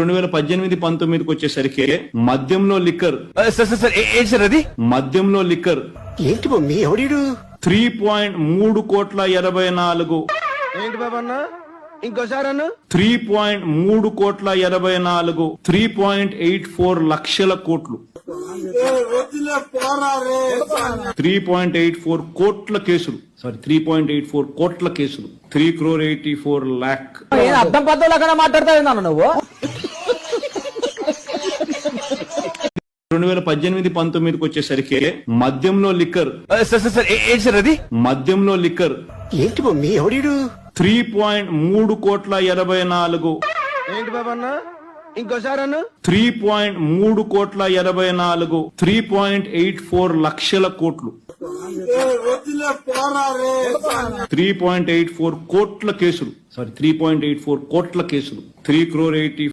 2018-19 వచ్చేసరికి మద్యంలో లిక్కర్ అది మద్యంలో లిక్కర్ ఏంటి మమ్మీ ఎవడీడు 3.384 ఏంటి బాబన్న ఇంకోసారి అన్న 3.384 3.84 లక్షల కోట్లు 3.84 కోట్ల కేసులు 3.84 కోట్ల కేసులు 3.84 lakh అర్థం పద్ధతిలో మాట్లాడతావు నువ్వు 2018-19 వచ్చేసరికి మద్యంలో లిక్కర్ అది మద్యంలో లిక్కర్ ఏంటి మమ్మీ ఎవడీడు 3.384 ఏంటి బాబన్న ఇంకోసారి అన్న 3.384 3.84 లక్షల కోట్లు 3.84 కోట్ల కేసులు 3.84 కోట్ల కేసులు 3.84